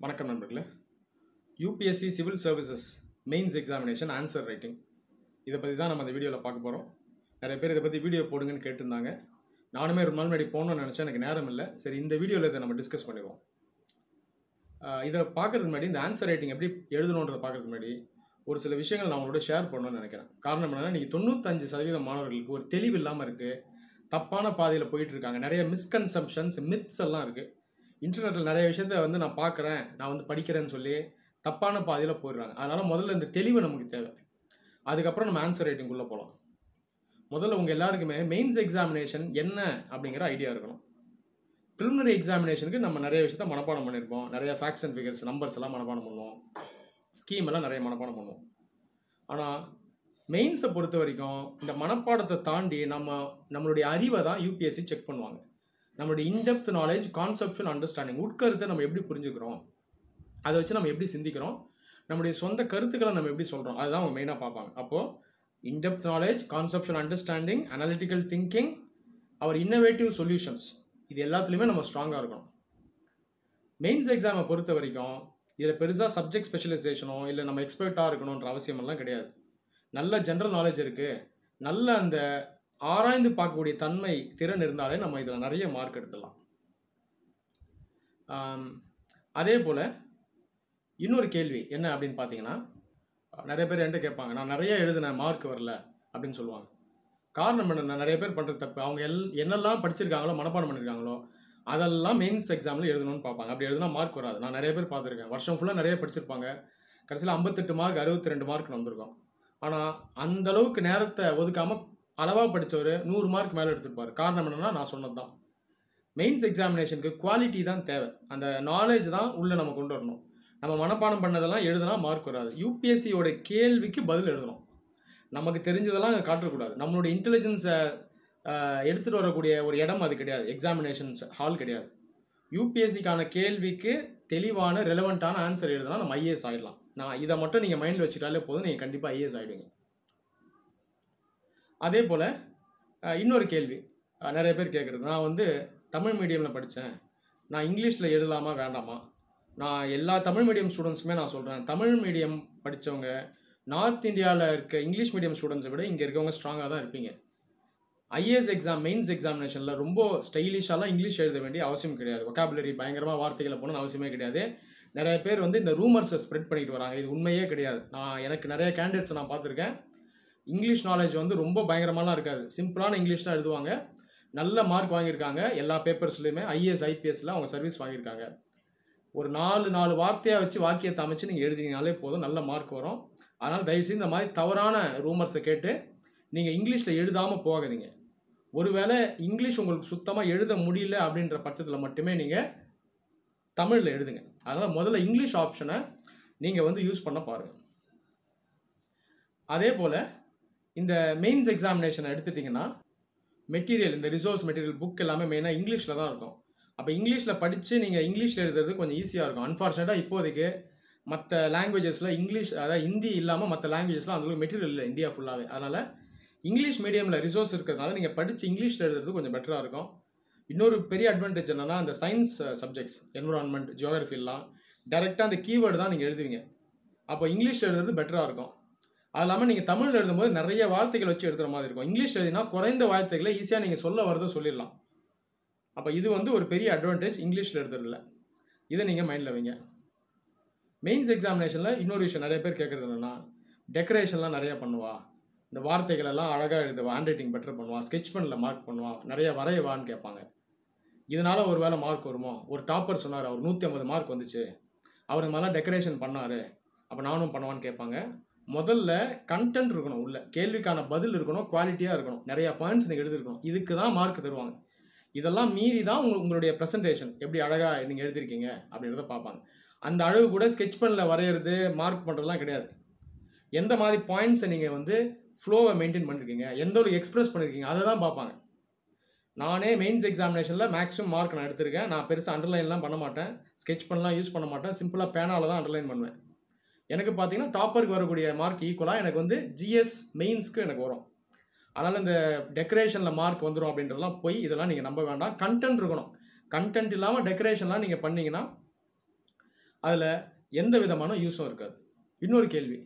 வணக்கம் நண்பர்களே. UPSC civil services mains examination answer writing இதை பற்றி தான் நம்ம இந்த வீடியோவில் பார்க்க போகிறோம். நிறைய பேர் இதை பற்றி வீடியோ போடுங்கன்னு கேட்டிருந்தாங்க. நானுமே ரொம்ப நாள் முன்னாடி போகணும்னு நினச்சேன், எனக்கு நேரம் இல்லை. சரி, இந்த வீடியோவில் இதை நம்ம டிஸ்கஸ் பண்ணிடுவோம். இதை பார்க்குறதுக்கு முன்னாடி இந்த ஆன்சர் ரைட்டிங் எப்படி எழுதணுன்றதை பார்க்குறதுக்கு முன்னாடி ஒரு சில விஷயங்கள் நான் உங்களோட ஷேர் பண்ணணும்னு நினைக்கிறேன். காரணம் என்னென்னா, இன்றைக்கி 95% மாணவர்களுக்கு ஒரு தெளிவு இல்லாமல் இருக்குது, தப்பான பாதையில் போயிட்டு இருக்காங்க. நிறைய மிஸ்கன்செப்ஷன்ஸ், மித்ஸ் எல்லாம் இருக்குது. இன்டர்நெட்டில் நிறைய விஷயத்த நான் பார்க்குறேன், நான் படிக்கிறேன்னு சொல்லி தப்பான பாதையில் போயிடுறாங்க. அதனால் முதல்ல இந்த தெளிவு நமக்கு தேவை. அதுக்கப்புறம் நம்ம ஆன்சர் ரைட்டிங்குள்ளே போகலாம். முதல்ல உங்கள் எல்லாருக்குமே மெயின்ஸ் எக்ஸாமினேஷன் என்ன அப்படிங்கிற ஐடியா இருக்கணும். ப்ரிலிமினரி எக்ஸாமினேஷனுக்கு நம்ம நிறைய விஷயத்த மனப்பாடம் பண்ணியிருப்போம். நிறைய ஃபேக்ட்ஸ் அண்ட் ஃபிகர்ஸ், நம்பர்ஸ் எல்லாம் மனப்பாடம் பண்ணுவோம், ஸ்கீம் எல்லாம் நிறைய மனப்பாடம் பண்ணுவோம். ஆனால் மெயின்ஸை பொறுத்த வரைக்கும் இந்த மனப்பாடத்தை தாண்டி நம்மளுடைய அறிவை தான் யூபிஎஸ்சி செக் பண்ணுவாங்க. நம்மளுடைய இன்டெப்த் நாலேஜ், கான்செப்ஷுவல் அண்டர்ஸ்டாண்டிங், உட்கருத்தை நம்ம எப்படி புரிஞ்சுக்கிறோம், அதை வச்சு நம்ம எப்படி சிந்திக்கிறோம், நம்முடைய சொந்த கருத்துக்களை நம்ம எப்படி சொல்கிறோம், அதுதான் அவங்க மெயினாக பார்ப்பாங்க. அப்போது in depth knowledge, conceptual understanding, analytical thinking, அவர் இன்னோவேட்டிவ் சொல்யூஷன்ஸ், இது எல்லாத்துலேயுமே நம்ம ஸ்ட்ராங்காக இருக்கணும். மெயின்ஸ் எக்ஸாமை பொறுத்த வரைக்கும் இதில் பெருசாக சப்ஜெக்ட் ஸ்பெஷலைசேஷனோ இல்லை நம்ம எக்ஸ்பர்ட்டாக இருக்கணுன்ற அவசியமெல்லாம் கிடையாது. நல்ல ஜென்ரல் நாலேஜ் இருக்குது, நல்ல அந்த ஆராய்ந்து பார்க்கக்கூடிய தன்மை, திறன் இருந்தாலே நம்ம இதில் நிறைய மார்க் எடுத்துடலாம். அதே போல் இன்னொரு கேள்வி என்ன அப்படின்னு பார்த்தீங்கன்னா, நிறைய பேர் என்கிட்ட கேட்பாங்க, நான் நிறைய எழுதின மார்க் வரல அப்படின்னு சொல்லுவாங்க. காரணம் என்ன? நிறைய பேர் பண்ணுறது தப்பு. அவங்க என்னெல்லாம் படிச்சிருக்காங்களோ, மனப்பாடம் பண்ணியிருக்காங்களோ, அதெல்லாம் மெயின்ஸ் எக்ஸாமில் எழுதணும்னு பார்ப்பாங்க. அப்படி எழுதுனா மார்க் வராது. நான் நிறைய பேர் பார்த்துருக்கேன், வருஷம் ஃபுல்லாக நிறைய படிச்சிருப்பாங்க, கடைசியில் 58 மார்க் 62 மார்க் வந்திருக்கும். ஆனால் அந்தளவுக்கு நேரத்தை ஒதுக்காமல் அளவாக படித்தவர் 100 மார்க் மேலே எடுத்துருப்பார். காரணம் என்னென்னா, நான் சொன்னது தான், மெயின்ஸ் எக்ஸாமினேஷனுக்கு குவாலிட்டி தான் தேவை. அந்த நாலேஜ் தான் உள்ளே நம்ம கொண்டு வரணும். நம்ம மனப்பாடம் பண்ணதெல்லாம் எழுதுனா மார்க் வராது. யூபிஎஸ்சியோட கேள்விக்கு பதில் எழுதணும். நமக்கு தெரிஞ்சதெல்லாம் அங்கே காட்டக்கூடாது. நம்மளோட இன்டெலிஜென்ஸை எடுத்துகிட்டு வரக்கூடிய ஒரு இடம் அது கிடையாது, எக்ஸாமினேஷன்ஸ் ஹால் கிடையாது. யூபிஎஸ்சிக்கான கேள்விக்கு தெளிவான ரெலவெண்ட்டான ஆன்சர் எழுதுனா நம்ம ஐஏஎஸ் ஆகிடலாம். இதை மட்டும் நீங்கள் மைண்டில் வச்சுட்டாலே போதும், நீங்கள் கண்டிப்பாக ஐஏஎஸ் ஆகிடுவீங்க. அதே போல் இன்னொரு கேள்வி நிறைய பேர் கேட்குறது, நான் தமிழ் மீடியமில் படித்தேன், நான் இங்கிலீஷில் எழுதலாமா வேண்டாமா? நான் எல்லா தமிழ் மீடியம் ஸ்டூடெண்ட்ஸுமே நான் சொல்கிறேன், தமிழ் மீடியம் படித்தவங்க நார்த் இந்தியாவில் இருக்க இங்கிலீஷ் மீடியம் ஸ்டூடெண்ட்ஸை விட இங்கே இருக்கவங்க ஸ்ட்ராங்காக தான் இருப்பீங்க. ஐஏஎஸ் எக்ஸாம், மெயின்ஸ் எக்ஸாமினேஷனில் ரொம்ப ஸ்டைலிஷாலாம் இங்கிலீஷ் எழுத வேண்டிய அவசியம் கிடையாது. வொக்காபுலரி பயங்கரமாக வார்த்தைகளை போகணும்னு அவசியமே கிடையாது. நிறைய பேர் இந்த ரூமர்ஸை ஸ்ப்ரெட் பண்ணிட்டு வராங்க, இது உண்மையே கிடையாது. எனக்கு நிறைய கேண்டிடேட்ஸை நான் பார்த்துருக்கேன். இங்கிலீஷ் நாலேஜ் ரொம்ப பயங்கரமாலாம் இருக்காது, சிம்பிளான இங்கிலீஷ் தான் எழுதுவாங்க, நல்ல மார்க் வாங்கியிருக்காங்க. எல்லா பேப்பர்ஸ்லையுமே ஐஏஎஸ் ஐபிஎஸ்ல அவங்க சர்வீஸ் வாங்கியிருக்காங்க. ஒரு 4 வார்த்தையாக வச்சு வாக்கியத்தை அமைச்சு நீங்கள் எழுதினாலே போதும், நல்ல மார்க் வரும். அதனால் தயவுசெய்து இந்த மாதிரி தவறான ரூமர்ஸை கேட்டு நீங்கள் இங்கிலீஷில் எழுதாமல் போகாதீங்க. ஒருவேளை இங்கிலீஷ் உங்களுக்கு சுத்தமாக எழுத முடியல அப்படின்ற பட்சத்தில் மட்டுமே நீங்கள் தமிழில் எழுதுங்க. அதனால் முதல்ல இங்கிலீஷ் ஆப்ஷனை நீங்கள் யூஸ் பண்ண பாருங்கள். அதே போல் இந்த மெயின்ஸ் எக்ஸாமினேஷனை எடுத்துட்டிங்கன்னா, மெட்டீரியல், இந்த ரிசோர்ஸ் மெட்டீரியல், புக் எல்லாமே மெயினாக இங்கிலீஷில் தான் இருக்கும். அப்போ இங்கிலீஷில் படித்து நீங்கள் இங்கிலீஷில் எழுதுறது கொஞ்சம் ஈஸியாக இருக்கும். அன்ஃபார்ச்சுனேட்டாக இப்போதைக்கு மற்ற லாங்குவேஜஸில் இங்கிலீஷ், அதாவது ஹிந்தி இல்லாமல் மற்ற லாங்குவேஜஸ்லாம் அந்தளவுக்கு மெட்டீரியல் இல்லை இந்தியா ஃபுல்லாகவே. அதனால் இங்கிலீஷ் மீடியமில் ரிசோர்ஸ் இருக்கிறதுனால நீங்கள் படித்து இங்கிலீஷில் எழுதுறது கொஞ்சம் பெட்டராக இருக்கும். இன்னொரு பெரிய அட்வான்டேஜ் என்னென்னா, அந்த சயின்ஸ் சப்ஜெக்ட்ஸ், என்விரான்மெண்ட், ஜியோகிரஃபிலாம் டைரெக்டாக அந்த கீவேர்டு தான் நீங்கள் எழுதுவீங்க. அப்போ இங்கிலீஷில் எழுதுறது பெட்டராக இருக்கும். அது இல்லாமல் நீங்கள் தமிழில் எழுதும்போது நிறைய வார்த்தைகள் வச்சு எழுதுகிற மாதிரி இருக்கும். இங்கிலீஷ் எழுதினா குறைந்த வார்த்தைகளை ஈஸியாக நீங்கள் சொல்ல வரதை சொல்லிடலாம். அப்போ இது ஒரு பெரிய அட்வான்டேஜ் இங்கிலீஷில் எழுதுறதில்ல. இதை நீங்கள் மைண்டில் வைங்க. மெயின்ஸ் எக்ஸாமினேஷனில் இன்னொரு விஷயம் நிறைய பேர் கேட்குறது என்னென்னா, டெக்கரேஷன்லாம் நிறையா பண்ணுவா, இந்த வார்த்தைகளெல்லாம் அழகாக எழுதுவா, ஹேண்ட் ரைட்டிங் பெட்டர் பண்ணுவா, ஸ்கெட்ச் பெனில் மார்க் பண்ணுவா, நிறைய வரையவான்னு கேட்பாங்க. இதனால் ஒரு வேளை மார்க் வருமோ? ஒரு டாப்பர் சொன்னார், அவர் 150 மார்க் வந்துச்சு, அவர் இந்த மாதிரிலாம் டெக்கரேஷன் பண்ணார், அப்போ நானும் பண்ணுவான்னு கேட்பாங்க. முதல்ல கண்டென்ட் இருக்கணும், உள்ள கேள்விக்கான பதில் இருக்கணும், குவாலிட்டியாக இருக்கணும், நிறைய பாயிண்ட்ஸ் நீங்கள் எழுதிருக்கணும். இதுக்கு தான் மார்க் தருவாங்க. இதெல்லாம் மீறி தான் உங்களுடைய ப்ரெசன்டேஷன் எப்படி அழகாக நீங்கள் எழுதிருக்கீங்க அப்படின்றத பார்ப்பாங்க. அந்த அழகு கூட ஸ்கெட்ச் பெனில் வரைகிறது, மார்க் பண்ணுறதுலாம் கிடையாது. எந்த மாதிரி பாயிண்ட்ஸை நீங்கள் ஃப்ளோவை மெயின்டைன் பண்ணியிருக்கீங்க, எந்த ஒரு எக்ஸ்பிரஸ் பண்ணியிருக்கீங்க, அதை தான் பார்ப்பாங்க. நானே மெயின்ஸ் எக்ஸாமினேஷனில் மேக்ஸிமம் மார்க் நான் எடுத்திருக்கேன். நான் பெருசாக அண்டர்லைன்லாம் பண்ண மாட்டேன், ஸ்கெட்ச் பென்லாம் யூஸ் பண்ண மாட்டேன், சிம்பிளாக பேனாவில் தான் அண்டர்லைன் பண்ணுவேன். எனக்கு பார்த்தீங்கன்னா டாப்பருக்கு வரக்கூடிய மார்க் ஈக்குவலாக எனக்கு ஜிஎஸ் மெயின்ஸ்க்கு எனக்கு வரும். அதனால் இந்த டெக்கரேஷனில் மார்க் வந்துடும் அப்படின்றதெல்லாம் போய் இதெல்லாம் நீங்கள் நம்ப வேண்டாம். கண்டென்ட் இருக்கணும். கண்டென்ட் இல்லாமல் டெக்கரேஷன்லாம் நீங்கள் பண்ணிங்கன்னா அதில் எந்த விதமான யூஸும் இருக்காது. இன்னொரு கேள்வி,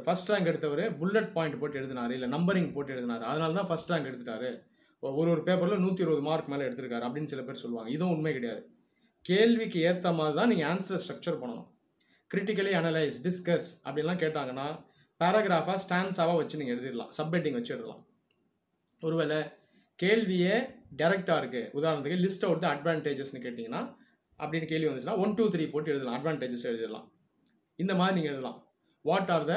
ஃபஸ்ட் ரேங்க் எடுத்தவர் புல்லட் பாயிண்ட் போட்டு எழுதினார், இல்லை நம்பரிங் போட்டு எழுதினார், அதனால தான் ஃபஸ்ட் ரேங்க் எடுத்துட்டாரு, ஒரு பேப்பரில் 120 மார்க் மேலே எடுத்திருக்காரு அப்படின்னு சில பேர் சொல்லுவாங்க. இதுவும் உண்மை கிடையாது. கேள்விக்கு ஏற்ற மாதிரி தான் நீங்கள் ஆன்சரை ஸ்ட்ரக்சர் பண்ணணும். கிரிட்டிக்கலி அனலைஸ், டிஸ்கஸ் அப்படின்லாம் கேட்டாங்கன்னா பேராகிராஃபாக ஸ்டான்ஸாவாக வச்சு நீங்கள் எழுதிடலாம், சப்ஹெட்டிங் வச்சு எழுதலாம். ஒருவேளை கேள்வியே டைரெக்டாக இருக்குது, உதாரணத்துக்கு லிஸ்ட் அவுட் த அட்வான்டேஜஸ்ன்னு கேட்டிங்கன்னா, அப்படின்னு கேள்வி வந்துச்சுன்னா 1 2 3 போட்டு எழுதலாம், அட்வான்டேஜஸ் எழுதிடலாம். இந்த மாதிரி நீங்கள் எழுதலாம். What are the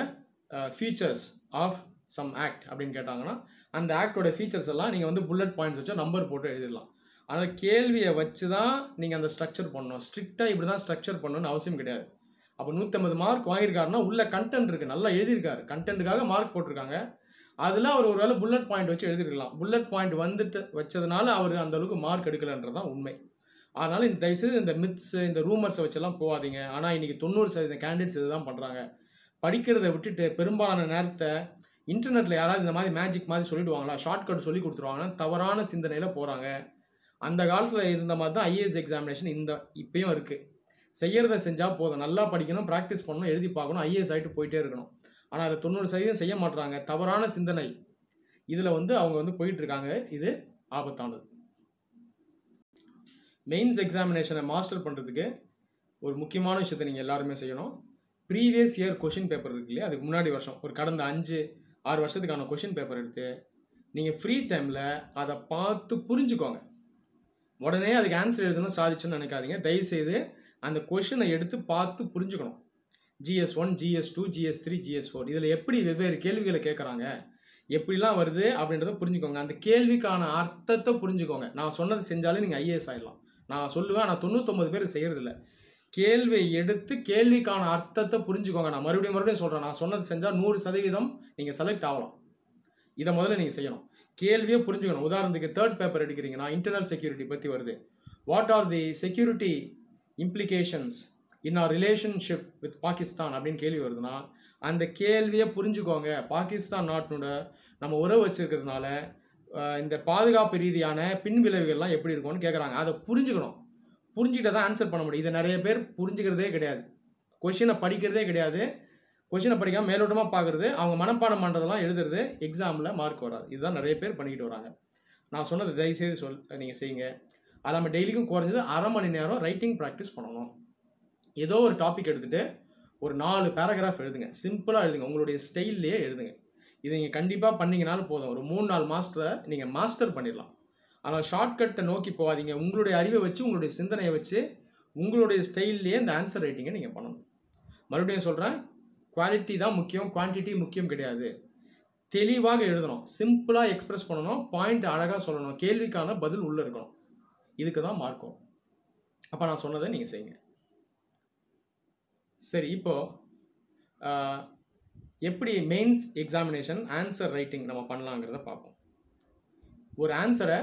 features of some act அப்படின்னு கேட்டாங்கன்னா அந்த ஆக்டோட ஃபீச்சர்ஸ் எல்லாம் நீங்கள் வந்து புல்லட் பாயிண்ட்ஸ் வச்சு நம்பர் போட்டு எழுதிடலாம். ஆனால் கேள்வியை வச்சு தான் நீங்கள் அந்த ஸ்ட்ரக்சர் பண்ணணும். ஸ்ட்ரிக்டாக இப்படி தான் ஸ்ட்ரக்சர் பண்ணணும்னு அவசியம் கிடையாது. அப்போ 150 மார்க் வாங்கியிருக்காருன்னா உள்ள கண்டென்ட் இருக்குது, நல்லா எழுதியிருக்காரு, கண்டென்ட்டுக்காக மார்க் போட்டிருக்காங்க, அதில் அவர் ஒரு வேளை புல்லட் பாயிண்ட் வச்சு எழுதிருக்கலாம். புல்லட் பாயிண்ட் வந்துட்டு வச்சதுனால அவர் அந்த அளவுக்கு மார்க் எடுக்கலைன்றது தான் உண்மை. அதனால் இந்த தயவுசெய்து இந்த மித்ஸு, இந்த ரூமர்ஸை வச்செல்லாம் போகாதீங்க. ஆனால் இன்றைக்கி 90% கேண்டிடேட்ஸ் இது தான் பண்ணுறாங்க. படிக்கிறத விட்டுட்டு பெரும்பாலான நேரத்தை இன்டர்நெட்டில் யாராவது இந்த மாதிரி மேஜிக் மாதிரி சொல்லிவிடுவாங்களா, ஷார்ட்கட் சொல்லி கொடுத்துருவாங்கன்னா தவறான சிந்தனையில் போகிறாங்க. அந்த காலத்தில் இருந்த மாதிரி தான் ஐஏஎஸ் எக்ஸாமினேஷன் இப்பயும் இருக்குது. செய்கிறத செஞ்சால் போதும், நல்லா படிக்கணும், ப்ராக்டிஸ் பண்ணணும், எழுதி பார்க்கணும், ஐஏஎஸ் ஆகிட்டு போயிட்டே இருக்கணும். ஆனால் அதை 90% செய்ய மாட்டுறாங்க. தவறான சிந்தனை இதில் வந்து அவங்க வந்து போயிட்டுருக்காங்க. இது ஆபத்தானது. மெயின்ஸ் எக்ஸாமினேஷனை மாஸ்டர் பண்ணுறதுக்கு ஒரு முக்கியமான விஷயத்தை நீங்கள் எல்லாருமே செய்யணும். ப்ரீவியஸ் இயர் கொஷின் பேப்பர் இருக்கு இல்லையா, அதுக்கு முன்னாடி வருஷம் ஒரு கடந்த 5-6 வருஷத்துக்கான கொஷின் பேப்பர் எடுத்து நீங்கள் ஃப்ரீ டைமில் அதை பார்த்து புரிஞ்சுக்கோங்க. உடனே அதுக்கு ஆன்சர் எழுதணும் சாதிச்சுன்னு நினைக்காதீங்க. தயவுசெய்து அந்த கொஷினை எடுத்து பார்த்து புரிஞ்சுக்கணும். GS1, GS2, GS3, GS4 இதில் எப்படி வெவ்வேறு கேள்விகளை கேட்குறாங்க, எப்படிலாம் வருது அப்படின்றத புரிஞ்சுக்கோங்க. அந்த கேள்விக்கான அர்த்தத்தை புரிஞ்சுக்கோங்க. நான் சொன்னது செஞ்சாலே நீங்கள் ஐஏஎஸ் ஆகிடலாம். நான் சொல்லுவேன், ஆனால் 99 பேர் செய்கிறதில்ல. கேள்வியை எடுத்து கேள்விக்கான அர்த்தத்தை புரிஞ்சுக்கோங்க. நான் மறுபடியும் சொல்கிறேன், நான் சொன்னது செஞ்சால் 100% நீங்கள் செலக்ட் ஆகலாம். இதை முதல்ல நீங்கள் செய்யணும். கேள்வியை புரிஞ்சுக்கணும். உதாரணத்துக்கு தேர்ட் பேப்பர் எடுக்கிறீங்கன்னா இன்டர்னல் செக்யூரிட்டி பற்றி வருது. What are the security implications in our relationship with Pakistan அப்படின்னு கேள்வி வருதுன்னா அந்த கேள்வியை புரிஞ்சுக்கோங்க. பாகிஸ்தான் நாட்டினோட நம்ம உறவு வச்சுருக்கிறதுனால இந்த பாதுகாப்பு ரீதியான பின் விளைவுகள்லாம் எப்படி இருக்கும்னு கேட்குறாங்க. அதை புரிஞ்சுக்கணும். புரிஞ்சுக்கிட்ட தான் ஆன்சர் பண்ண முடியும். இதை நிறைய பேர் புரிஞ்சுக்கிறதே கிடையாது, கொஷினை படிக்கிறதே கிடையாது. கொஷினை படிக்காமல் மேலோட்டமாக பார்க்குறது, அவங்க மனப்பாடம் பண்ணுறதெல்லாம் எழுதுறது, எக்ஸாமில் மார்க் வராது. இதுதான் நிறைய பேர் பண்ணிக்கிட்டு வராங்க. நான் சொன்னது தயவுசெய்து நீங்கள் செய்யுங்க. அது நம்ம டெய்லிக்கும் குறைஞ்சது 1/2 மணி நேரம் ரைட்டிங் ப்ராக்டிஸ் பண்ணணும். ஏதோ ஒரு டாபிக் எடுத்துகிட்டு ஒரு 4 பேராகிராஃப் எழுதுங்க. சிம்பிளாக எழுதுங்க, உங்களுடைய ஸ்டைல்லையே எழுதுங்க. இது நீங்கள் கண்டிப்பாக பண்ணிங்கனாலும் போதும், ஒரு 3-4 மாதத்தில் நீங்கள் மாஸ்டர் பண்ணிடலாம். ஆனால் ஷார்ட்கட்டை நோக்கி போகாதீங்க. உங்களுடைய அறிவை வச்சு, உங்களுடைய சிந்தனையை வச்சு, உங்களுடைய ஸ்டைல்லையே இந்த ஆன்சர் ரைட்டிங்கை நீங்கள் பண்ணணும். மறுபடியும் சொல்கிறேன், குவாலிட்டி தான் முக்கியம், குவான்டிட்டி முக்கியம் கிடையாது. தெளிவாக எழுதணும், சிம்பிளாக எக்ஸ்பிரஸ் பண்ணணும், பாயிண்ட் அழகாக சொல்லணும், கேள்விக்கான பதில் உள்ளே இருக்கணும். இதுக்கு தான் மார்க்கும். அப்போ நான் சொன்னதை நீங்கள் செய்யுங்க. சரி, இப்போது எப்படி மெயின்ஸ் எக்ஸாமினேஷன் ஆன்சர் ரைட்டிங் நம்ம பண்ணலாங்கிறத பார்ப்போம். ஒரு ஆன்சரை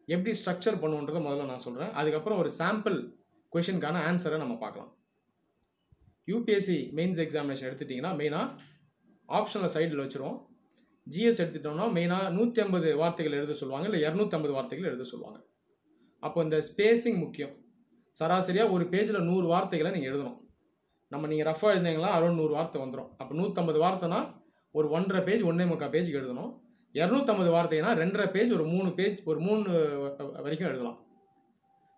எப்படி ஸ்ட்ரக்சர் பண்ணுன்றதை முதல்ல நான் சொல்கிறேன். அதுக்கப்புறம் ஒரு சாம்பிள் கொஷினுக்கான ஆன்சரை நம்ம பார்க்கலாம். யூபிஎஸ்சி மெயின்ஸ் எக்ஸாமினேஷன் எடுத்துட்டிங்கன்னா மெயினாக ஆப்ஷனில் சைடில் வச்சுருவோம். ஜிஎஸ் எடுத்துட்டோம்னா மெயினாக 150 வார்த்தைகள் எழுத சொல்லுவாங்க, இல்லை 250 வார்த்தைகள் எழுத சொல்லுவாங்க. அப்போ இந்த ஸ்பேஸிங் முக்கியம். சராசரியாக ஒரு பேஜில் 100 வார்த்தைகளை நீங்கள் எழுதணும். நீங்கள் ரஃபாக எழுதினீங்களா அரௌண்ட் 100 வார்த்தை வந்துடும். அப்போ 150 வார்த்தைனா ஒரு 1.5 பேஜ் 1.25 பேஜுக்கு எழுதணும். 250 வார்த்தைனா 2.5 பேஜ், ஒரு 3 பேஜ், ஒரு 3 வரைக்கும் எழுதலாம்.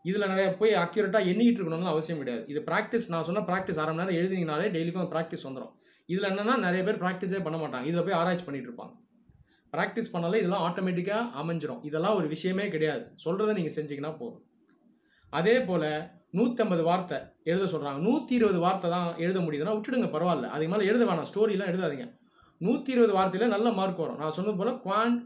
இதில் நிறைய போய் அக்யூரேட்டாக எண்ணிக்கிட்டு இருக்கணும்னு அவசியம் கிடையாது. இது ப்ராக்டிஸ். நான் சொன்ன ப்ராக்டிஸ் 1/2 மணி நேரம் எழுதினீங்கனாலே டெய்லிக்கும் ப்ராக்டிஸ் வந்துடும். இதில் என்னென்னா நிறைய பேர் ப்ராக்டிஸே பண்ண மாட்டாங்க, இதில் போய் ஆராய்ச்சி பண்ணிகிட்டு இருப்பாங்க. ப்ராக்டிஸ் பண்ணாலே இதெல்லாம் ஆட்டோமேட்டிக்காக அமைஞ்சிடும். இதெல்லாம் ஒரு விஷயமே கிடையாது, சொல்கிறத நீங்கள் செஞ்சிங்கன்னா போதும். அதே போல் 150 வார்த்தை எழுத சொல்கிறாங்க, 120 வார்த்தை தான் எழுத முடியுதுன்னா விட்டுடுங்க, பரவாயில்ல. அதுக்கு மேலே எழுத வேணாம், ஸ்டோரிலாம் எழுதாதீங்க. 120 வார்த்தையில் நல்ல மார்க் வரும். நான் சொன்னது போல்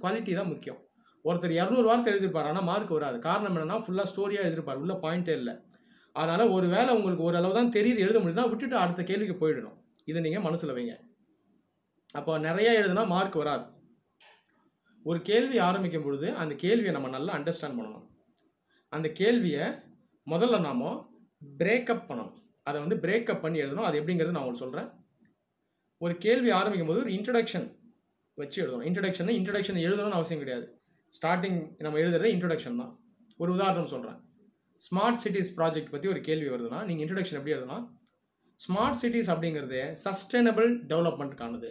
குவாலிட்டி தான் முக்கியம். ஒருத்தர் 200 வார்த்தை எழுதியிருப்பார், ஆனால் மார்க் வராது. காரணம் என்னென்னா ஃபுல்லாக ஸ்டோரியாக எழுதியிருப்பார், உள்ள பாயிண்ட்டே இல்லை. அதனால் ஒரு வேளை உங்களுக்கு ஓரளவு தான் தெரியுது எழுத முடியுதுன்னா விட்டுட்டு அடுத்த கேள்விக்கு போயிடணும். இதை நீங்கள் மனசில் வைங்க. அப்போ நிறையா எழுதுனா மார்க் வராது. ஒரு கேள்வி ஆரம்பிக்கும் பொழுது அந்த கேள்வியை நம்ம நல்லா அண்டர்ஸ்டாண்ட் பண்ணணும். அந்த கேள்வியை முதல்ல நாம் பிரேக்கப் பண்ணணும். அதை வந்து பிரேக்கப் பண்ணி எழுதணும். அது எப்படிங்கிறது நான் உங்களுக்கு சொல்கிறேன். ஒரு கேள்வி ஆரம்பிக்கும் போது ஒரு இன்ட்ரடக்ஷன் வச்சு எழுதணும். இன்ட்ரடக்ஷன் எழுதணும்னு அவசியம் கிடையாது. ஸ்டார்டிங் நம்ம எழுதுறதே இன்ட்ரடக்ஷன் தான். ஒரு உதாரணம் சொல்கிறேன். ஸ்மார்ட் சிட்டிஸ் ப்ராஜெக்ட் பற்றி ஒரு கேள்வி வருதுன்னா நீங்கள் இன்ட்ரடக்ஷன் எப்படி எழுதலாம்? ஸ்மார்ட் சிட்டிஸ் அப்படிங்கிறது சஸ்டைனபிள் டெவலப்மெண்ட்டுக்கானது.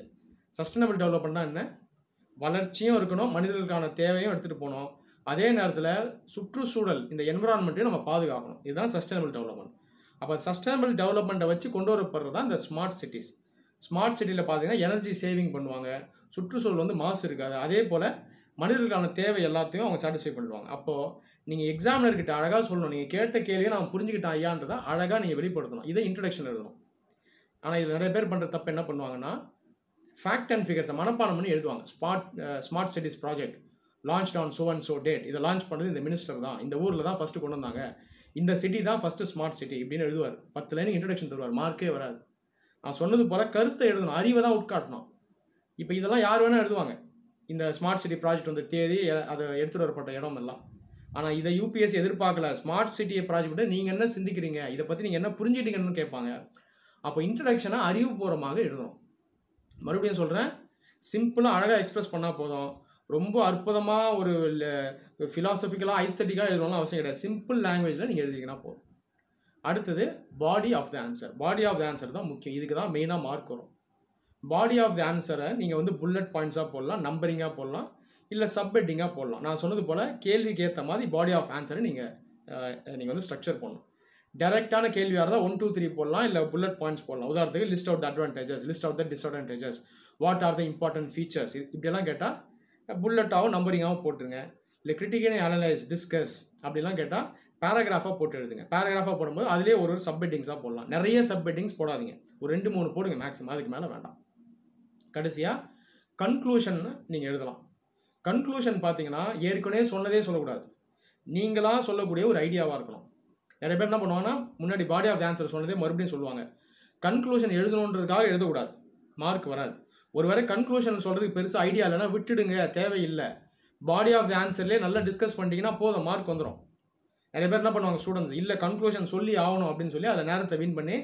சஸ்டைனபிள் டெவலப்மெண்ட்னா என்ன? வளர்ச்சியும் இருக்கணும், மனிதர்களுக்கான தேவையும் எடுத்துகிட்டு போகணும், அதே நேரத்தில் சுற்றுச்சூழல் இந்த என்விரான்மெண்ட்டையும் நம்ம பாதுகாக்கணும். இதுதான் சஸ்டைனபிள் டெவலப்மெண்ட். அப்போ சஸ்டைனபிள் டெவலப்மெண்ட்டை வச்சு கொண்டு வரப்படுறது தான் இந்த ஸ்மார்ட் சிட்டிஸ். ஸ்மார்ட் சிட்டியில் பார்த்தீங்கன்னா எனர்ஜி சேவிங் பண்ணுவாங்க, சுற்றுச்சூழல் வந்து மாசு இருக்காது, அதே போல் மனிதர்களுக்கான தேவை எல்லாத்தையும் அவங்க சாட்டிஸ்ஃபை பண்ணுவாங்க. அப்போது நீங்கள் எக்ஸாமினர்கிட்ட அழகாக சொல்லணும், நீங்கள் கேட்ட கேள்வியை நான் புரிஞ்சுக்கிட்டேன் ஐயான்றதை அழகாக நீங்கள் வெளிப்படுத்தணும். இதை இன்ட்ரடக்ஷன் எழுதணும். ஆனால் இதில் நிறைய பேர் பண்ணுற தப்பு என்ன பண்ணுவாங்கன்னா, ஃபேக்ட் அண்ட் ஃபிகர்ஸை மனப்பாடம் பண்ணி எழுதுவாங்க. Smart cities project launch on so and so date, இதை லான்ச் பண்ணது இந்த மினிஸ்டர் தான், இந்த ஊரில் தான் ஃபஸ்ட்டு கொண்டு வந்தாங்க, இந்த சிட்டி தான் ஃபஸ்ட்டு ஸ்மார்ட் சிட்டி இப்படின்னு எழுதுவார். 10 லைன் இன்ட்ரடக்ஷன் தருவார், மார்க்கே வராது. நான் சொன்னது போல் கருத்தை எழுதணும், அறிவை தான் உட்காட்டணும். இப்போ இதெல்லாம் யார் வேணால் எழுதுவாங்க, இந்த ஸ்மார்ட் சிட்டி ப்ராஜெக்ட் வந்து தேதி, அதை எடுத்துகிட்டு வரப்பட்ட இடம் எல்லாம். ஆனால் இதை யூபிஎஸ்சி எதிர்பார்க்கல. ஸ்மார்ட் சிட்டி ப்ராஜெக்ட் நீங்கள் என்ன சிந்திக்கிறீங்க, இதை பற்றி நீங்கள் என்ன புரிஞ்சுட்டீங்கன்னு கேட்பாங்க. அப்போ இன்ட்ரடக்ஷனை அறிவுபூர்வமாக எழுதணும். மறுபடியும் சொல்கிறேன், சிம்பிளாக அழகாக எக்ஸ்பிரஸ் பண்ணால் போதும். ரொம்ப அற்புதமாக ஒரு ஃபிலாசபிக்கலாக ஐஸ்தட்டிக்காக எழுதணும்னு அவசியம் கிடையாது. சிம்பிள் லாங்குவேஜில் நீங்கள் எழுதிங்கன்னா போதும். அடுத்தது body of the answer. Body of the answer தான் முக்கியம். இதுக்கு தான் மெயினாக மார்க் வரும். பாடி ஆஃப் த ஆன்சரை நீங்கள் வந்து புல்லட் பாயிண்ட்ஸாக போடலாம், நம்பரிங்காக போடலாம், இல்லை சப்ஹெட்டிங்காக போடலாம். நான் சொன்னது போல் கேள்விக்கு ஏற்ற மாதிரி பாடி ஆஃப் ஆன்சரை நீங்கள் வந்து ஸ்ட்ரக்சர் பண்ணணும். டைரெக்டான கேள்வியாக இருந்தால் 1 2 3 போடலாம், இல்லை புல்லட் பாயிண்ட்ஸ் போடலாம். உதாரணத்துக்கு list out the advantages, list out the disadvantages, what are the important features, இப்படியெல்லாம் கேட்டால் புல்லட்டாகவும் நம்பரிங்காகவும் போட்டுருங்க. இல்லை கிரிட்டிக்கலி அனலைஸ், டிஸ்கஸ் அப்படிலாம் கேட்டால் பேராகிராஃபாக போட்டு எழுதுங்க. பேராகிராஃபாக போடும்போது அதிலே ஒரு சப்ஹெட்டிங்ஸாக போடலாம். நிறைய சப்ஹெட்டிங்ஸ் போடாதீங்க, ஒரு 2 3 போடுங்க மேக்ஸிமம், அதுக்கு மேலே வேண்டாம். கடைசியாக கன்க்ளூஷன் நீங்கள் எழுதலாம். கன்க்ளூஷன் பார்த்தீங்கன்னா ஏற்கனவே சொன்னதே சொல்லக்கூடாது, நீங்களாக சொல்லக்கூடிய ஒரு ஐடியாவாக இருக்கணும். நிறைய பேர் என்ன பண்ணுவாங்கன்னா, முன்னாடி பாடி ஆஃப் த ஆன்சர் சொன்னதே மறுபடியும் சொல்லுவாங்க. கன்க்ளூஷன் எழுதணுன்றதுக்காக எழுதக்கூடாது, மார்க் வராது. ஒருவேளை கன்க்ளூஷன் சொல்கிறதுக்கு பெருசாக ஐடியா இல்லைன்னா விட்டுடுங்க, தேவையில்லை. பாடி ஆஃப் த ஆன்சர்லேயே நல்லா டிஸ்கஸ் பண்ணிட்டீங்கன்னா போதும், மார்க் வந்துடும். நிறைய பேர் என்ன பண்ணுவாங்க ஸ்டூடெண்ட்ஸ், இல்லை கன்க்ளூஷன் சொல்லி ஆகணும் அப்படின்னு சொல்லி அதை நேரத்தை வின் பண்ணி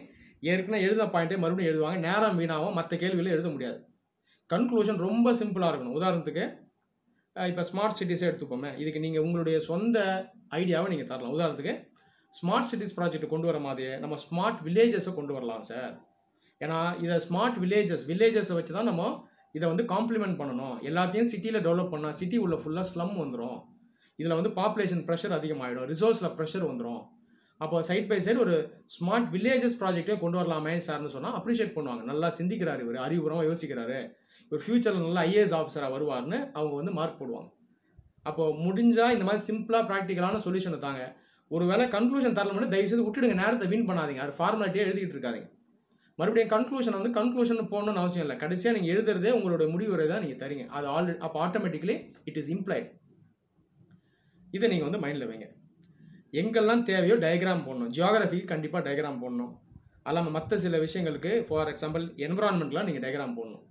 ஏற்கனவே எழுதின பாயிண்ட்டே மறுபடியும் எழுதுவாங்க. நேரம் வீணாகவும் மற்ற கேள்வியில் எழுத முடியாது. கன்க்ளூஷன் ரொம்ப சிம்பிளாக இருக்கணும். உதாரணத்துக்கு இப்போ ஸ்மார்ட் சிட்டிஸே எடுத்துப்போமே, இதுக்கு நீங்கள் உங்களுடைய சொந்த ஐடியாவை நீங்கள் தரலாம். உதாரணத்துக்கு ஸ்மார்ட் சிட்டிஸ் ப்ராஜெக்ட் கொண்டு வர மாதிரியே நம்ம ஸ்மார்ட் வில்லேஜஸை கொண்டு வரலாம் சார். ஏன்னா இதை ஸ்மார்ட் வில்லேஜஸை வச்சு தான் நம்ம இதை வந்து காம்ப்ளிமெண்ட் பண்ணணும். எல்லாத்தையும் சிட்டியில் டெவலப் பண்ணால் சிட்டி உள்ள ஃபுல்லாக ஸ்லம் வந்துடும். இதில் வந்து பாப்புலேஷன் ப்ரெஷர் அதிகமாகிடும், ரிசோர்ஸில் ப்ரெஷர் வந்துடும். அப்போ சைட் பை சைடு ஒரு ஸ்மார்ட் வில்லேஜஸ் ப்ராஜெக்டே கொண்டு வரலாமே சார்னு சொன்னால் அப்ரிஷியேட் பண்ணுவாங்க. நல்லா சிந்திக்கிறாரு இவர், அறிவுபூர்வமாக யோசிக்கிறாரு, ஒரு ஃபியூச்சரில் நல்லா ஐஏஎஸ் ஆஃபீஸராக வருவார்னு அவங்க வந்து மார்க் போடுவாங்க. அப்போது முடிஞ்சால் இந்த மாதிரி சிம்பிளாக ப்ராக்டிக்கலான சொல்யூஷனை தாங்க. ஒரு வேளை கன்க்ளூஷன் தரல மட்டும் தயவுசெய்து விட்டுடுங்க, நேரத்தை வின் பண்ணாதீங்க, அது ஃபார்மாலிட்டியாக எழுதிக்கிட்டு இருக்காதிங்க. மறுபடியும் கன்க்ளூஷன் போகணுன்னு அவசியம் இல்லை. கடைசியாக நீங்கள் எழுதுறதே உங்களோட முடிவுரை தான் நீங்கள் தரீங்க. அது ஆல்ரெடி அப்போ ஆட்டோமேட்டிக்கலி இட் இஸ் இம்ப்ளைட். இதை நீங்கள் வந்து மைண்டில் வைங்க. எங்கெல்லாம் தேவையோ டயக்ராம் போடணும். ஜியோகிராஃபிக்கு கண்டிப்பாக டயக்ராம் போடணும். அல்லாமல் மற்ற சில விஷயங்களுக்கு ஃபார் எக்ஸாம்பிள் என்விரான்மெண்ட்லாம் நீங்கள் டயக்ராம் போடணும்.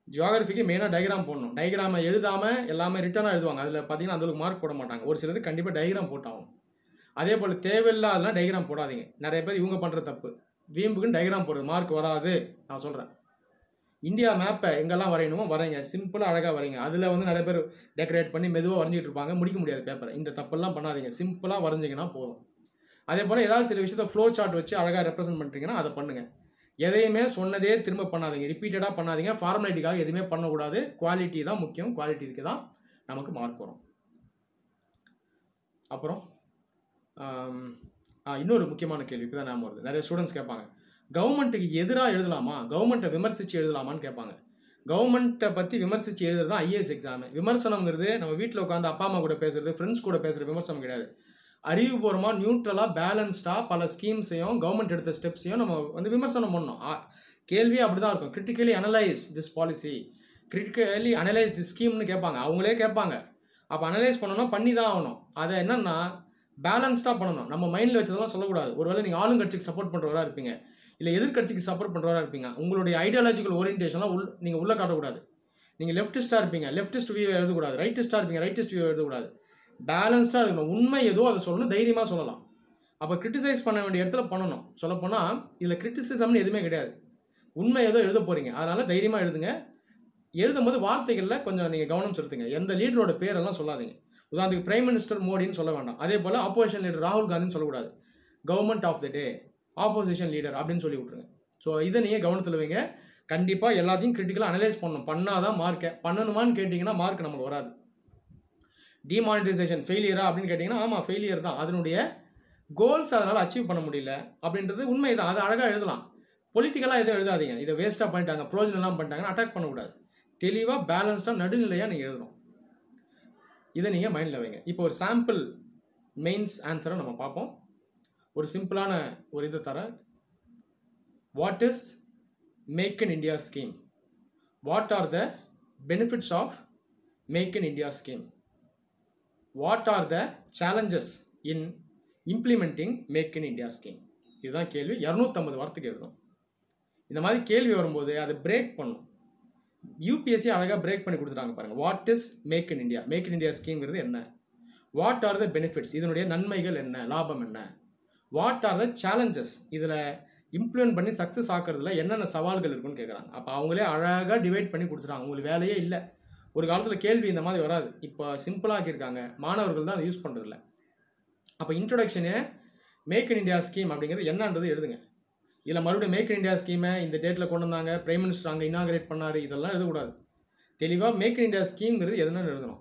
ஜியோகிராஃபிக்கு மெயினாக டயக்ராம் போடணும். டயக்ராமை எழுதாமல் எல்லாமே ரிட்டனாக எழுதுவாங்க. அதில் பார்த்தீங்கன்னா அந்தளவுக்கு மார்க் போட மாட்டாங்க. ஒரு சிலருக்கு கண்டிப்பாக டயக்ராம் போட்டாகும். அதே போல் தேவையில்லாதெல்லாம் டயக்ராம் போடாதீங்க. நிறைய பேர் இவங்க பண்ணுற தப்பு, வீம்புக்குன்னு டயக்ராம் போடுறது, மார்க் வராது. நான் சொல்கிறேன், இந்தியா மேப்பை எங்கெல்லாம் வரையணுமோ வரைங்க, சிம்பிளாக அழகாக வரைங்க. அதில் வந்து நிறைய பேர் டெக்கரேட் பண்ணி மெதுவாக வரைஞ்சிட்டு இருப்பாங்க, முடிக்க முடியாது பேப்பரை. இந்த தப்பெல்லாம் பண்ணாதீங்க, சிம்பிளாக வரைஞ்சிங்கன்னா போதும். அதே போல் ஏதாவது சில விஷயத்தை ஃப்ளோ சார்ட் வச்சு அழகாக ரெப்ரசென்ட் பண்ணுறீங்கன்னா அதை பண்ணுங்கள். எதையுமே சொன்னதே திரும்ப பண்ணாதீங்க, ரிப்பீட்டடாக பண்ணாதீங்க. ஃபார்மாலிட்டிக்காக எதுவுமே பண்ணக்கூடாது. குவாலிட்டி தான் முக்கியம். குவாலிட்டிக்கு தான் நமக்கு மார்க் வரும். அப்புறம் இன்னொரு முக்கியமான கேள்வி இப்போ தான் ஞாபகம் வருது. நிறைய ஸ்டூடெண்ட்ஸ் கேட்பாங்க, கவர்மெண்ட்டுக்கு எதிராக எழுதலாமா, கவர்மெண்ட்டை விமர்சித்து எழுதலாமான்னு கேட்பாங்க. கவர்மெண்ட்டை பற்றி விமர்சித்து எழுதுறது தான் ஐஏஎஸ் எக்ஸாமு. விமர்சனங்கிறது நம்ம வீட்டில் உட்காந்து அப்பா அம்மா கூட பேசுறது, ஃப்ரெண்ட்ஸ் கூட பேசுகிற விமர்சனம் கிடையாது. அறிவுபூர்வமாக நியூட்ரலாக பேலன்ஸ்டாக பல ஸ்கீம்ஸையும் கவர்மெண்ட் எடுத்த ஸ்டெப்ஸையும் நம்ம வந்து விமர்சனம் பண்ணணும். கேள்வியே அப்படி தான் இருக்கும். Critically analyse this policy, critically analyse this ஸ்கீம்னு கேட்பாங்க, அவங்களே கேட்பாங்க. அப்போ அனலைஸ் பண்ணணும், பண்ணி தான் ஆகணும். அதை என்னென்னா பேலன்ஸ்டாக பண்ணணும். நம்ம மைண்டில் வச்சதெல்லாம் சொல்லக்கூடாது. ஒருவேளை நீங்கள் ஆளுங்கட்சிக்கு சப்போர்ட் பண்ணுறவராக இருப்பீங்க, இல்லை எதிர்கட்சிக்கு சப்போர்ட் பண்ணுறவராக இருப்பீங்க, உங்களுடைய ஐடியாலஜிக்கல் ஓரியன்டேஷன்லாம் நீங்கள் உள்ளே காட்டக்கூடாது. நீங்கள் லெஃப்டிஸ்டாக இருப்பீங்க, லெஃப்டிஸ்ட் வியூ எழுதக்கூடாது. ரைட்டிஸ்டாக இருப்பீங்க, ரைட்டிஸ்ட் வியூ எழுதக்கூடாது. பேலன்ஸ்டாக இருக்கணும். உண்மை ஏதோ அதை சொல்லணும், தைரியமாக சொல்லலாம். அப்போ கிரிட்டிசைஸ் பண்ண வேண்டிய இடத்துல பண்ணணும். சொல்லப்போனால் இதில் கிரிட்டிசிசம்னு எதுவுமே கிடையாது. உண்மை ஏதோ எழுத போகிறீங்க, அதனால் தைரியமாக எழுதுங்க. எழுதும்போது வார்த்தைகளில் கொஞ்சம் நீங்கள் கவனம் செலுத்துங்க. எந்த லீடரோட பேரெல்லாம் சொல்லாதீங்க. உதாரணத்துக்கு பிரைம் மினிஸ்டர் மோடின்னு சொல்ல வேண்டாம். அதே போல் ஆப்போசிஷன் லீடர் ராகுல் காந்தின்னு சொல்லக்கூடாது. Government of the day, opposition leader அப்படின்னு சொல்லி விட்ருங்க. ஸோ இதை நீங்கள் கவனத்தில் வைங்க. கண்டிப்பாக எல்லாத்தையும் கிரிட்டிக்கலாக அனலைஸ் பண்ணணும். பண்ணாதான் மார்க்கை. பண்ணணுமான்னு கேட்டிங்கன்னா மார்க் நமக்கு வராது. டிமானிட்டைசேஷன் ஃபெயிலியரா அப்படின்னு கேட்டிங்கன்னா ஆமாம் ஃபெயிலியர் தான். அதனுடைய கோல்ஸ் அதனால் அச்சீவ் பண்ண முடியல அப்படின்றது உண்மை தான். அதை அழகாக எழுதலாம். பொலிட்டிக்கலாக எதுவும் எழுதாதீங்க. இதை வேஸ்ட்டாக பண்ணிட்டாங்க, ப்ரோஜனம்லாம் பண்ணிட்டாங்கன்னு அட்டாக் பண்ணக்கூடாது. தெளிவாக பேலன்ஸ்டாக நடுநிலையாக நீங்கள் எழுதணும். இதை நீங்கள் மைண்டில் வைங்க. இப்போ ஒரு சாம்பிள் மெயின்ஸ் ஆன்சரை நம்ம பார்ப்போம். ஒரு சிம்பிளான ஒரு இதை தரேன். What is make in India scheme? What are the benefits of make in India scheme? What are the challenges in implementing make in India scheme? இதுதான் கேள்வி. 250 வார்த்தைக்கு எழுதணும். இந்த மாதிரி கேள்வி வரும்போது அதை பிரேக் பண்ணும். யூபிஎஸ்சி அழகாக பிரேக் பண்ணி கொடுத்துட்டாங்க பாருங்கள். What is make in India? Make in India ஸ்கீம்ங்கிறது என்ன? What are the benefits? இதனுடைய நன்மைகள் என்ன, லாபம் என்ன? What are the challenges? இதில் இம்ப்ளிமெண்ட் பண்ணி சக்ஸஸ் ஆக்கிறதுல என்னென்ன சவால்கள் இருக்குன்னு கேட்குறாங்க. அப்போ அவங்களே அழகாக டிவைட் பண்ணி கொடுத்துட்டாங்க. உங்களுக்கு வேலையே இல்லை. ஒரு காலத்தில் கேள்வி இந்த மாதிரி வராது. இப்போ சிம்பிளாக ஆக்கியிருக்காங்க. மாணவர்கள் தான் அதை யூஸ் பண்ணுறதில்ல. அப்போ introduction make in India scheme அப்படிங்கிறது என்னன்றது எழுதுங்க. இதில் மறுபடியும் மேக் இன் இந்தியா ஸ்கீமை இந்த டேட்டில் கொண்டு வந்தாங்க, பிரைம் மினிஸ்டர் அங்கே இனாகிரேட் பண்ணார், இதெல்லாம் எழுதக்கூடாது. தெளிவாக மேக் இன் இந்தியா ஸ்கீம்ங்கிறது எதுன்னு எழுதணும்.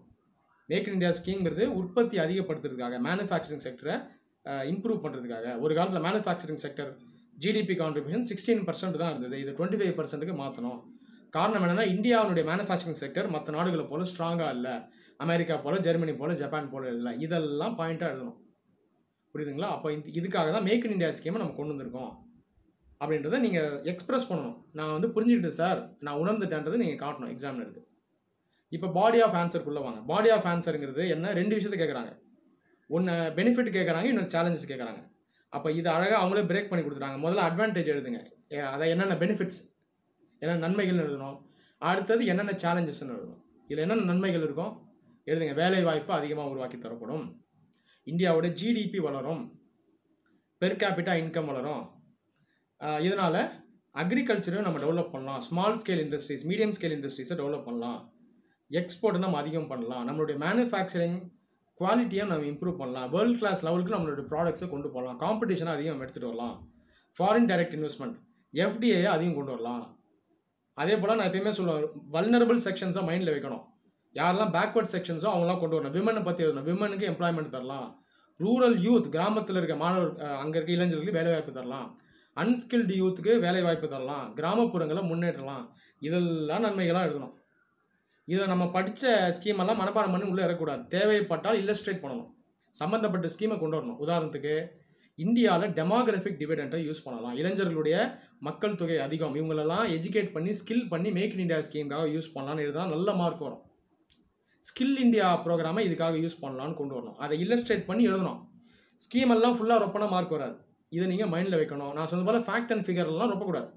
மேக் இன் இந்தியா ஸ்கீம்ங்கிறது உற்பத்தி அதிகப்படுத்துறதுக்காக, மேனுஃபேக்சரிங் செக்டரை இம்ப்ரூவ் பண்ணுறதுக்காக. ஒரு காலத்தில் மேனுஃபேக்சரிங் செக்டர் ஜிடிபி கான்ட்ரிபியூஷன் 16% தான் இருந்தது. இது 25%க்கு மாற்றணும். காரணம் என்னென்னா இந்தியாவுடைய மேனுஃபேக்சரிங் செக்டர் மற்ற நாடுகளை போல் ஸ்ட்ராங்காக இல்லை. அமெரிக்கா போல், ஜெர்மனி போல், ஜப்பான் போல் இல்லை. இதெல்லாம் பாயிண்ட்டாக எழுதணும். புரியுதுங்களா? அப்போ இதுக்காக தான் மேக் இன் இந்தியா ஸ்கீமை நம்ம கொண்டு வந்திருக்கோம் அப்படின்றத நீங்கள் எக்ஸ்பிரஸ் பண்ணணும். நான் வந்து புரிஞ்சுக்கிட்டு சார், நான் உணர்ந்துட்டேன்றதை நீங்கள் காட்டணும் எக்ஸாமினருக்கு. இப்போ பாடி ஆஃப் ஆன்சருக்குள்ளே வாங்க. பாடி ஆஃப் ஆன்சருங்கிறது என்ன? 2 விஷயத்தை கேட்குறாங்க. ஒன்று பெனிஃபிட் கேட்குறாங்க, இன்னொரு சேலஞ்சஸ் கேட்குறாங்க. அப்போ இது அழகாக அவங்களே பிரேக் பண்ணி கொடுத்துட்டாங்க. முதல்ல அட்வான்டேஜ் எழுதுங்க. அதை என்னென்ன பெனிஃபிட்ஸ், என்னென்ன நன்மைகள்னு எழுதணும். அடுத்தது என்னென்ன சேலஞ்சஸ்ன்னு எழுதணும். இதில் என்னென்ன நன்மைகள் இருக்கும் எழுதுங்க. வேலை வாய்ப்பு அதிகமாக உருவாக்கி தரப்படும், இந்தியாவோட ஜிடிபி வளரும், பெர் கேபிட்டா இன்கம் வளரும், இதனால் அக்ரிகல்ச்சரை நம்ம டெவலப் பண்ணலாம், small scale industries, medium scale இண்டஸ்ட்ரீஸை டெவலப் பண்ணலாம், எக்ஸ்போர்ட்டை நம்ம அதிகம் பண்ணலாம், நம்மளுடைய மேனுஃபேக்சரிங் குவாலிட்டியை நம்ம இம்ப்ரூவ் பண்ணலாம், வேர்ல்டு கிளாஸ் லெவலுக்கு நம்மளுடைய ப்ராடக்ட்ஸை கொண்டு போகலாம், காம்படிஷனை அதிகம் எடுத்துகிட்டு வரலாம், ஃபாரின் டைரக்ட் இன்வெஸ்ட்மெண்ட் எஃப்டிஐயை அதிகம் கொண்டு வரலாம். அதே போல் நான் எப்பயுமே சொல்லுவேன், வல்னரபிள் செக்ஷன்ஸாக மைண்டில் வைக்கணும். யாரெல்லாம் பேக்வர்ட் செக்ஷன்ஸோ அவங்களாம் கொண்டு வரணும். விமனை பற்றி எழுதணும். விமனுக்கு எம்ப்ளாய்மெண்ட் தரலாம். ரூரல் யூத், கிராமத்தில் இருக்க மாணவர், அங்கே இருக்க இளைஞர்களுக்கு வேலைவாய்ப்பு தரலாம். அன்ஸ்கில்டு யூத்துக்கு வேலைவாய்ப்பு தரலாம். கிராமப்புறங்களை முன்னேற்றலாம். இதெல்லாம் நன்மைகளாக எழுதணும். இதில் நம்ம படித்த ஸ்கீமெல்லாம் மனப்பாடம் பண்ணி உள்ளே இறக்கக்கூடாது. தேவைப்பட்டால் இல்லஸ்ட்ரேட் பண்ணணும். சம்மந்தப்பட்ட ஸ்கீமை கொண்டு வரணும். உதாரணத்துக்கு இந்தியாவில் டெமோகிராஃபிக் டிவிடெண்ட்டை யூஸ் பண்ணலாம். இளைஞர்களுடைய மக்கள் தொகை அதிகம், இவங்களெல்லாம் எஜுகேட் பண்ணி ஸ்கில் பண்ணி மேக் இன் இந்தியா ஸ்கீமுக்காக யூஸ் பண்ணலான்னு எழுதால் நல்ல மார்க் வரும். ஸ்கில் இந்தியா ப்ரோக்ராமை இதுக்காக யூஸ் பண்ணலான்னு கொண்டு வரணும். அதை இல்லஸ்ட்ரேட் பண்ணி எழுதணும். ஸ்கீமெல்லாம் ஃபுல்லாக ரொப்பனா மார்க் வராது. இதை நீங்கள் மைண்டில் வைக்கணும். நான் சொன்ன போல் ஃபேக்ட் அண்ட் ஃபிகர்லாம் ரொப்பக்கூடாது.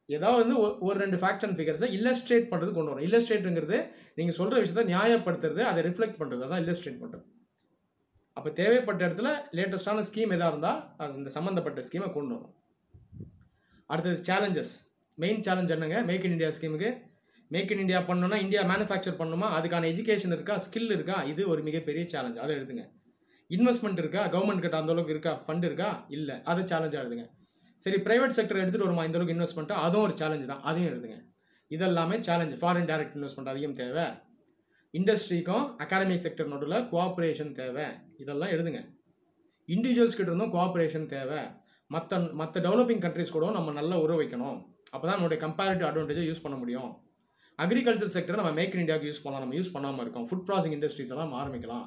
ஏதாவது வந்து ஒரு 2 ஃபேக்ட் அண்ட் ஃபிகர்ஸை இல்லஸ்ட்ரேட் பண்ணுறது கொண்டு வரணும். இல்லஸ்ட்ரேட்டுங்கிறது நீங்கள் சொல்கிற விஷயத்தை நியாயப்படுத்துறது, அதை ரிஃப்ளெக்ட் பண்ணுறது, அதான் இல்லஸ்ட்ரேட் பண்ணுறது. அப்போ தேவைப்பட்ட இடத்துல லேட்டஸ்டான ஸ்கீம் எதாக இருந்தால் அது இந்த சம்மந்தப்பட்ட ஸ்கீமை கொண்டு வரணும். அடுத்தது சேலஞ்சஸ். மெயின் சேலஞ்ச் என்னங்க மேக் இன் இந்தியா ஸ்கீமுக்கு? மேக் இன் இந்தியா பண்ணணும்னா இந்தியா மேனுஃபேக்சர் பண்ணணுமா? அதுக்கான எஜுகேஷன் இருக்கா, ஸ்கில் இருக்கா? இது ஒரு மிகப்பெரிய சேலஞ்ச். அதை எழுதுங்க. இன்வெஸ்ட்மெண்ட் இருக்கா, கவர்மெண்ட் கிட்ட அந்த அளவுக்கு இருக்கா, ஃபண்ட் இருக்கா, இல்லை, அதை சேலஞ்சாக எழுதுங்க. சரி, ப்ரைவேட் செக்டர் எடுத்துகிட்டு வருமா இந்த அளவுக்கு இன்வெஸ்ட்மெண்ட்டாக? அதுவும் ஒரு சேலஞ்சு தான், அதையும் எழுதுங்க. இதெல்லாமே சேலஞ்சு. ஃபாரின் டைரக்ட் இன்வெஸ்ட்மெண்ட் அதிகம் தேவை, இண்டஸ்ட்ரிக்கும் அகாடமிக் செக்டர் நடுவில் கோஆப்ரேஷன் தேவை, இதெல்லாம் எழுதுங்க. இண்டிவிஜுவல்ஸ் கிட்ட இருந்தும் கோஆப்ரேஷன் தேவை. மற்ற டெவலப்பிங் கண்ட்ரிஸ் கூட நம்ம நல்ல உறவு வைக்கணும். அப்போ தான் நம்மளுடைய கம்பேரிட்டிவ் அட்வான்டேஜை யூஸ் பண்ண முடியும். அக்ரிகல்ச்சர் செக்டரை நம்ம மேக் இன் இந்தியாவுக்கு யூஸ் பண்ணலாம். நம்ம யூஸ் பண்ணாமல் இருக்கோம். ஃபுட் ப்ராசஸிங் இண்டஸ்ட்ரீஸ் எல்லாம் ஆரம்பிக்கலாம்.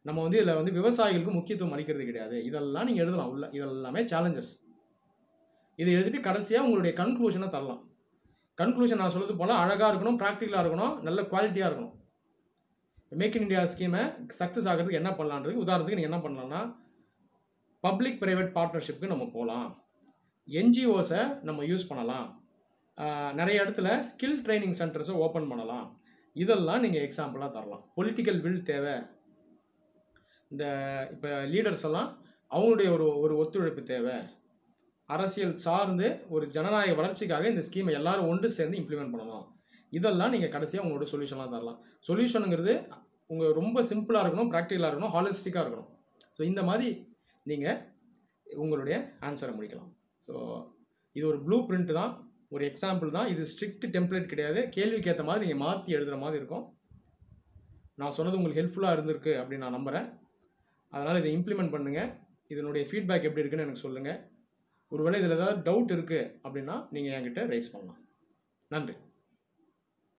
நம்ம வந்து இதில் வந்து விவசாயிகளுக்கு முக்கியத்துவம் அளிக்கிறது கிடையாது. இதெல்லாம் நீங்கள் எழுதலாம் உள்ள. இதெல்லாமே சேலஞ்சஸ். இதை எழுதிட்டு கடைசியாக உங்களுடைய கன்க்ளூஷனை தரலாம். கன்க்ளூஷன் நான் சொல்கிறது போல் அழகாக இருக்கணும், ப்ராக்டிக்கலாக இருக்கணும், நல்ல குவாலிட்டியாக இருக்கணும். மேக் இன் இந்தியா ஸ்கீமை சக்ஸஸ் ஆகிறதுக்கு என்ன பண்ணலான்றது உதாரணத்துக்கு நீங்கள் என்ன பண்ணலாம்னா, பப்ளிக் ப்ரைவேட் பார்ட்னர்ஷிப்புக்கு நம்ம போகலாம், என்ஜிஓஸை நம்ம யூஸ் பண்ணலாம், நிறைய இடத்துல ஸ்கில் ட்ரைனிங் சென்டர்ஸை ஓப்பன் பண்ணலாம். இதெல்லாம் நீங்கள் எக்ஸாம்பிளாக தரலாம். பொலிட்டிக்கல் வில் தேவை. இந்த இப்போ லீடர்ஸ் எல்லாம் அவங்களுடைய ஒரு ஒத்துழைப்பு தேவை. அரசியல் சார்ந்து ஒரு ஜனநாயக வளர்ச்சிக்காக இந்த ஸ்கீமை எல்லாரும் ஒன்று சேர்ந்து இம்ப்ளிமெண்ட் பண்ணலாம். இதெல்லாம் நீங்கள் கடைசியாக உங்களோட சொல்யூஷனாக தரலாம். சொல்யூஷனுங்கிறது ரொம்ப சிம்பிளாக இருக்கணும், ப்ராக்டிக்கலாக இருக்கணும், ஹாலிஸ்டிக்காக இருக்கணும். ஸோ இந்த மாதிரி நீங்கள் உங்களுடைய ஆன்சரை முடிக்கலாம். ஸோ இது ஒரு ப்ளூ பிரிண்ட் தான், ஒரு எக்ஸாம்பிள் தான். இது ஸ்ட்ரிக்ட் டெம்ப்ளேட் கிடையாது. கேள்விக்கு ஏற்ற மாதிரி நீங்கள் மாற்றி எழுதுகிற மாதிரி இருக்கும். நான் சொன்னது உங்களுக்கு ஹெல்ப்ஃபுல்லாக இருந்திருக்கு அப்படின்னு நான் நம்புகிறேன். அதனால் இதை இம்ப்ளிமெண்ட் பண்ணுங்கள். இதனுடைய ஃபீட்பேக் எப்படி இருக்குன்னு எனக்கு சொல்லுங்கள். ஒருவேளை இதில் ஏதாவது டவுட் இருக்குது அப்படின்னா நீங்கள் என்கிட்ட ரைஸ் பண்ணலாம். நன்றி.